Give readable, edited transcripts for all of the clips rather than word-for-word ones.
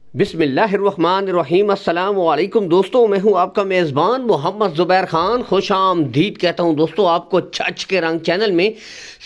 बिस्मिल्लाहिर्रहमानिर्रहीम। अस्सलाम वालेकुम दोस्तों, मैं हूं आपका मेज़बान मोहम्मद ज़ुबैर ख़ान। खुश आमदीद कहता हूं दोस्तों आपको छच के रंग चैनल में।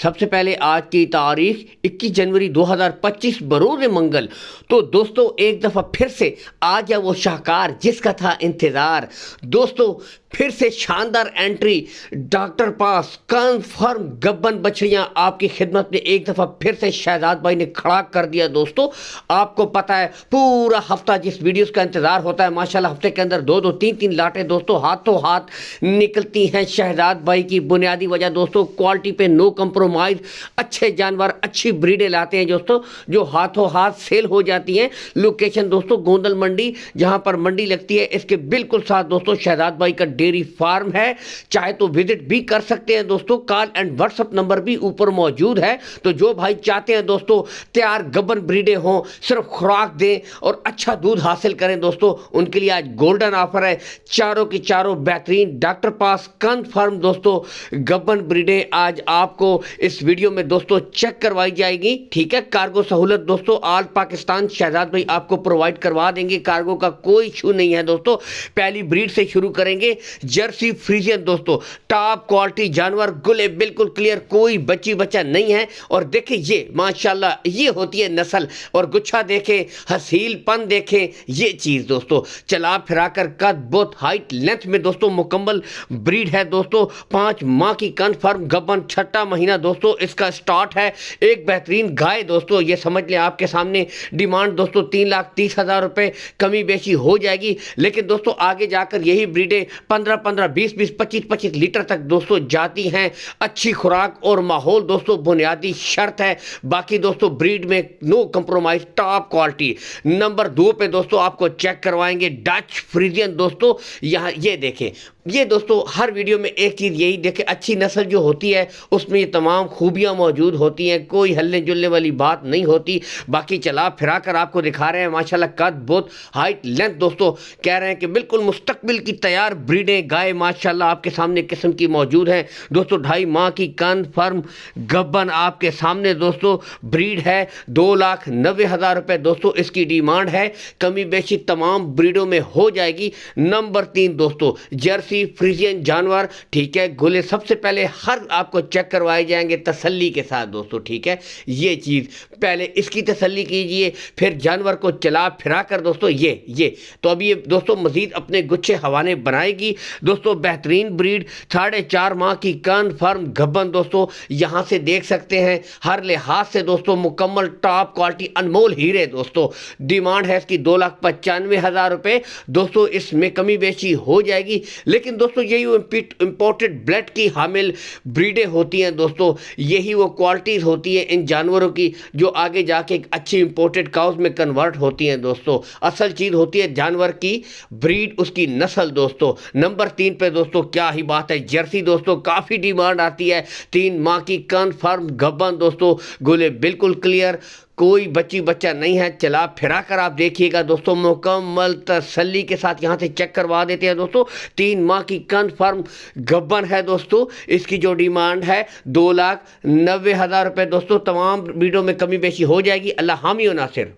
सबसे पहले आज की तारीख 21 जनवरी 2025 बरोज़ मंगल। तो दोस्तों एक दफ़ा फिर से आ गया वो शाहकार जिसका था इंतज़ार। दोस्तों फिर से शानदार एंट्री, डॉक्टर पास कन्फर्म गब्बन बछड़ियाँ आपकी खिदमत में एक दफ़ा फिर से शहजाद भाई ने खड़ा कर दिया। दोस्तों आपको पता है पूरा हफ्ता जिस वीडियोस का इंतज़ार होता है, माशाल्लाह हफ्ते के अंदर दो दो तीन तीन लाटें दोस्तों हाथों हाथ निकलती हैं शहजाद भाई की। बुनियादी वजह दोस्तों क्वालिटी पे नो कंप्रोमाइज़, अच्छे जानवर अच्छी ब्रीडें लाते हैं दोस्तों जो हाथों हाथ सेल हो जाती हैं। लोकेशन दोस्तों गोंदल मंडी, जहां पर मंडी लगती है, इसके बिल्कुल साथ दोस्तों शहजाद भाई का डेयरी फार्म है। चाहे तो विजिट भी कर सकते हैं दोस्तों। कॉल एंड व्हाट्सएप नंबर भी ऊपर मौजूद है। तो जो भाई चाहते हैं दोस्तों तैयार गब्बन ब्रीडें हों, सिर्फ खुराक दें और अच्छा दूध हासिल करें दोस्तों, उनके लिए आज गोल्डन ऑफर है। चारों की चारों बेहतरीन डॉक्टर पास कन्फर्म दोस्तों गब्बन ब्रीडें आज आपको इस वीडियो में दोस्तों चेक करवाई जाएगी। ठीक है, कार्गो सहूलत दोस्तों ऑल पाकिस्तान शहजाद भाई आपको प्रोवाइड करवा देंगे। कार्गो का कोई इशू नहीं है दोस्तों। पहली ब्रीड से शुरू करेंगे, जर्सी फ्रीजियन दोस्तों, टॉप क्वालिटी जानवर, गुले बिल्कुल क्लियर, कोई बच्ची बच्चा नहीं है। और देखिए ये माशाल्लाह ये होती है नस्ल, और गुच्छा देखे, हसीलपन देखे, ये चीज दोस्तों चला फिरा कर कद बहुत हाइट लेंथ में दोस्तों मुकम्मल ब्रीड है दोस्तों। 5 माह की कन्फर्म गब्बन, छठा महीना दोस्तों इसका स्टार्ट है। एक बेहतरीन गाय दोस्तों, ये समझ लें आपके सामने डिमांड दोस्तों 3,30,000 रुपए, कमी बेशी हो जाएगी। लेकिन दोस्तों आगे जाकर यही ब्रीडें 15-15, 20-20, 25-25 लीटर तक दोस्तों जाती हैं। अच्छी खुराक और माहौल दोस्तों बुनियादी शर्त है। बाकी दोस्तों ब्रीड में no compromise, top quality. Number 2 पे दोस्तों आपको चेक करवाएंगे डच फ्रीजियन दोस्तों। यहाँ ये देखें, ये दोस्तों हर वीडियो में एक चीज़ यही देखें, अच्छी नस्ल जो होती है उसमें ये तमाम खूबियाँ मौजूद होती हैं, कोई हल्ले जुलने वाली बात नहीं होती। बाकी चला फिरा कर आपको दिखा रहे हैं माशाल्लाह कद बहुत हाइट लेंथ दोस्तों, कह रहे हैं कि बिल्कुल मुस्तकबिल की तैयार ब्रीडें गाय माशाल्लाह आपके सामने किस्म की मौजूद हैं दोस्तों। 2.5 माह की कन्फर्म गब्बन आपके सामने दोस्तों ब्रीड है। 2,90,000 रुपये दोस्तों इसकी डिमांड है, कमी बेशी तमाम ब्रीडों में हो जाएगी। नंबर 3 दोस्तों जर्सी फ्रीजियन जानवर, ठीक है, गोले सबसे पहले हर आपको चेक करवाए जाएंगे तसल्ली के साथ दोस्तों। ठीक है, ये चीज़ पहले इसकी तसल्ली कीजिए, फिर जानवर को चला फिरा कर दोस्तों ये तो अभी ये दोस्तों मजीद अपने गुच्छे हवाने बनाएगी दोस्तों। बेहतरीन ब्रीड, 4.5 माह की कन्फर्म गब्बन दोस्तों, यहाँ से देख सकते हैं हर लिहाज से दोस्तों मुकम्मल टॉप क्वालिटी, अनमोल हीरे दोस्तों। डिमांड है इसकी 2,95,000 रुपये दोस्तों, इसमें कमी बेशी हो जाएगी। लेकिन दोस्तों यही वो इंपोर्टेड ब्लड की हामिल ब्रीडें होती हैं दोस्तों, यही वो क्वालिटीज़ होती है इन जानवरों की जो आगे जाके एक अच्छी इंपोर्टेड काउज में कन्वर्ट होती हैं दोस्तों। असल चीज़ होती है जानवर की ब्रीड, उसकी नस्ल दोस्तों। नंबर 3 पे दोस्तों क्या ही बात है, जर्सी दोस्तों काफ़ी डिमांड आती है। 3 माह की कन्फर्म गब्बन दोस्तों, गोले बिल्कुल क्लियर, कोई बच्ची बच्चा नहीं है। चला फिरा कर आप देखिएगा दोस्तों, मुकम्मल तसल्ली के साथ यहाँ से चेक करवा देते हैं दोस्तों। 3 माह की कन्फर्म गब्बन है दोस्तों, इसकी जो डिमांड है 2,90,000 रुपये दोस्तों। तमाम वीडियो में कमी बेशी हो जाएगी। अल्लाह हामी व नासिर।